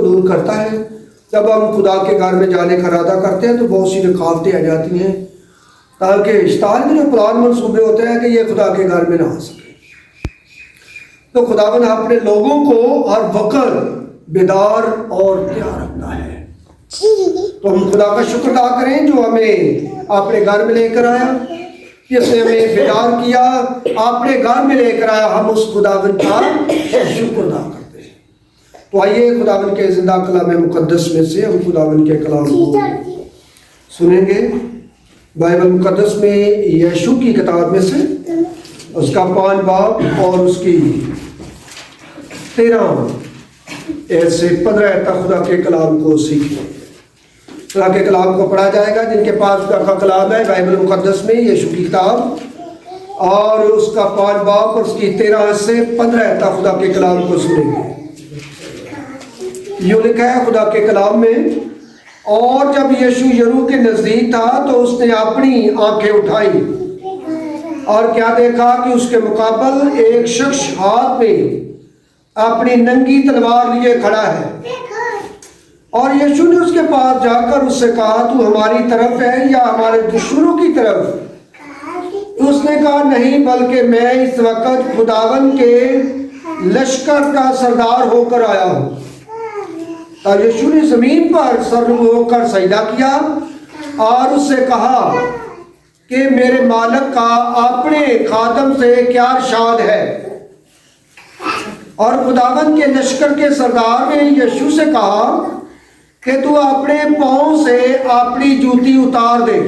दूर करता है। जब हम खुदा के घर में जाने का इरादा करते हैं तो बहुत सी रुकावटें आ जाती हैं, ताकि शैतान के जो प्लान मंसूबे होते हैं कि ये खुदा के घर में ना आ सके। तो खुदावन अपने लोगों को हर वक्त बेदार और तैयार रखता है। तो हम खुदा का शुक्र अदा करें जो हमें अपने घर में लेकर आया, जिसने हमें बेदार किया, अपने घर में लेकर आया। हम उस खुदावन का शुक्र अदा करते हैं। तो आइए खुदावन के जिंदा कलाम मुकद्दस में से हम खुदावन के कलाम को सुनेंगे। बाइबल मुकद्दस में यीशु की किताब में से उसका 5 बाब और उसकी 13 से 15 तक खुदा के कलाम को सीखें। खुदा के कलाम को पढ़ा जाएगा। जिनके पास खुदा का कलाम है बाइबल मुकद्दस में यीशु की किताब और उसका 5 बाब और उसकी 13 से 15 तक खुदा के कलाम को सुनेंगे। यूं लिखा है खुदा के कलाम में, और जब यीशु यरू के नजदीक था तो उसने अपनी आंखें उठाई और क्या देखा कि उसके मुकाबल एक शख्स हाथ में अपनी नंगी तलवार लिए खड़ा है। और यीशु ने उसके पास जाकर उससे कहा, तू हमारी तरफ है या हमारे दुश्मनों की तरफ? उसने कहा, नहीं, बल्कि मैं इस वक्त खुदावन के लश्कर का सरदार होकर आया हूँ। और यीशु ने जमीन पर सर होकर सजदा किया और उससे कहा कि मेरे मालिक का अपने खादम से क्या इरशाद है। और खुदावन के लश्कर के सरदार ने यीशु से कहा कि तू अपने पांव से अपनी जूती उतार दे,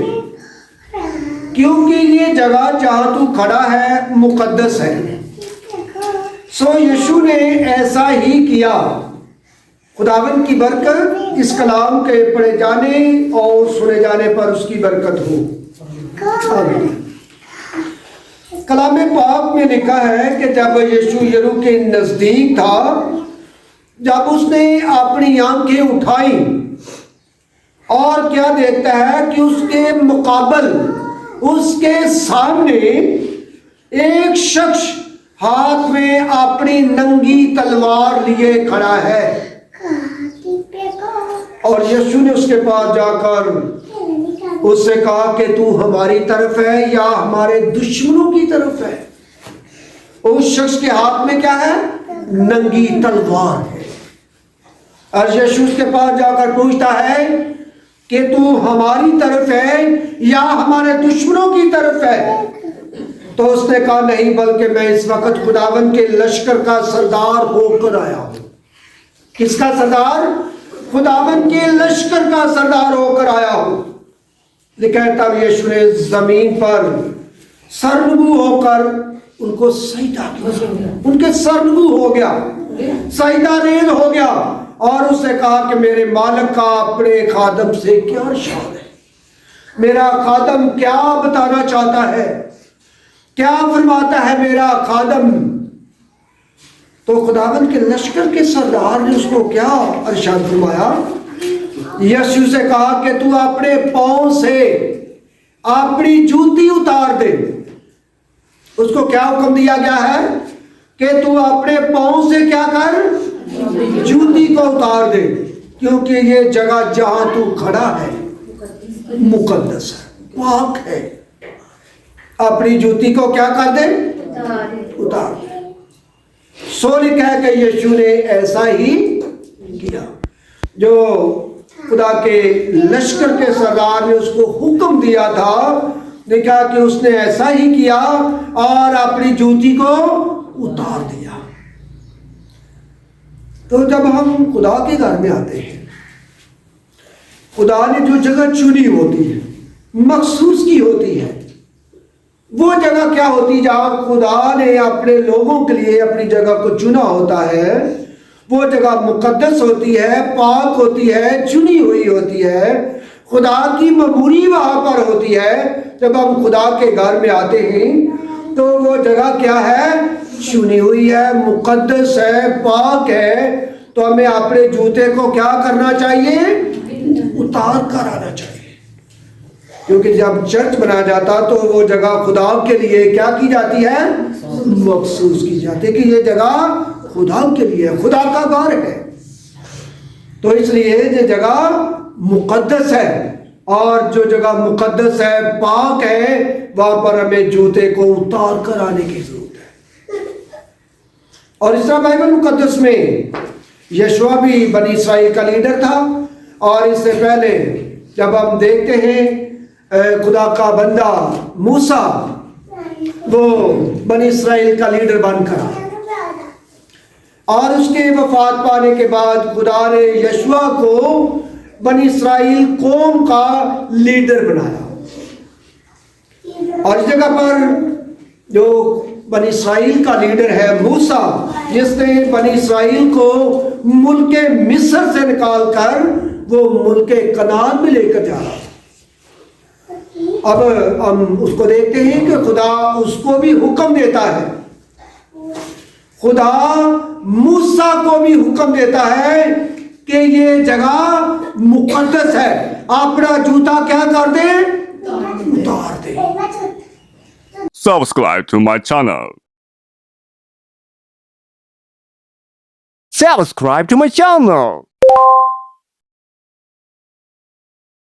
क्योंकि ये जगह जहां तू खड़ा है मुकद्दस है। सो यीशु ने ऐसा ही किया। खुदावन की बरकत इस कलाम के पढ़े जाने और सुने जाने पर उसकी बरकत हो। आमीन। कलाम पाक में लिखा है कि जब यीशु यरू के नजदीक था, जब उसने अपनी आंखें उठाई और क्या देखता है कि उसके मुकाबल, उसके सामने एक शख्स हाथ में अपनी नंगी तलवार लिए खड़ा है। और यीशु ने उसके पास जाकर उससे कहा कि तू हमारी तरफ है या हमारे दुश्मनों की तरफ है। उस शख्स के हाथ में क्या है? नंगी तलवार है। और यीशु उसके पास जाकर पूछता है कि तू हमारी तरफ है या हमारे दुश्मनों की तरफ है? तो उसने कहा, नहीं, बल्कि मैं इस वक्त खुदावन के लश्कर का सरदार होकर आया हूं। किसका सरदार? खुदावन के लश्कर का सरदार होकर आया हूं। लिखा है तब यीशु ने जमीन पर सरनगू होकर उनको सजदा किया। उनके सरनगू हो गया, सजदा रेज़ हो गया और उसने कहा कि मेरे मालिक का अपने खादम से क्या इरशाद है। मेरा खादम क्या बताना चाहता है, क्या फरमाता है मेरा खादम? तो खुदावन के लश्कर के सरदार ने उसको क्या इरशाद फरमाया? यीशु से कहा कि तू अपने पांव से अपनी जूती उतार दे। उसको क्या हुक्म दिया गया है कि तू अपने पांव से क्या कर? जूती को उतार दे, क्योंकि ये जगह जहां तू खड़ा है मुकद्दस है, पाक है। अपनी जूती को क्या कर दे? उतार दे। सो लिखा है कि यीशु ने ऐसा ही किया। जो खुदा के लश्कर के सरदार ने उसको हुक्म दिया था, देखा कि उसने ऐसा ही किया और अपनी जूती को उतार दिया। तो जब हम खुदा के घर में आते हैं, खुदा ने जो जगह चुनी होती है, मखसूस की होती है, वो जगह क्या होती है? जहां खुदा ने अपने लोगों के लिए अपनी जगह को चुना होता है, वो जगह मुकद्दस होती है, पाक होती है, चुनी हुई होती है। खुदा की ममूरी वहां पर होती है। जब हम खुदा के घर में आते हैं तो वो जगह क्या है? चुनी हुई है, मुकद्दस है, पाक है। तो हमें अपने जूते को क्या करना चाहिए? उतार कर आना चाहिए। क्योंकि जब चर्च बनाया जाता तो वो जगह खुदा के लिए क्या की जाती है? मखसूस की जाती है कि ये जगह खुदा के लिए, खुदा का घर है। तो इसलिए ये जगह मुकद्दस है, और जो जगह मुकद्दस है, पाक है, वहां पर हमें जूते को उतार कर आने की जरूरत है। और इस तरह बाइबल मुकद्दस में यशुआ भी बनी इस्राइल का लीडर था, और इससे पहले जब हम देखते हैं खुदा का बंदा मूसा, वो बनी इस्राइल का लीडर बनकर आया, और उसके वफात पाने के बाद खुदा ने यशुआ को बनी इस्राइल कौम का लीडर बनाया। और इस जगह पर जो बनी इस्राइल का लीडर है मूसा, जिसने बनी इस्राइल को मुल्के मिस्र से निकालकर वो मुल्के कनान में लेकर जा रहा। अब हम उसको देखते हैं कि खुदा उसको भी हुक्म देता है, खुदा मूसा को भी हुक्म देता है कि ये जगह मुकद्दस है, अपना जूता क्या कर दे, उतार दे। Subscribe to my channel. Subscribe to my channel.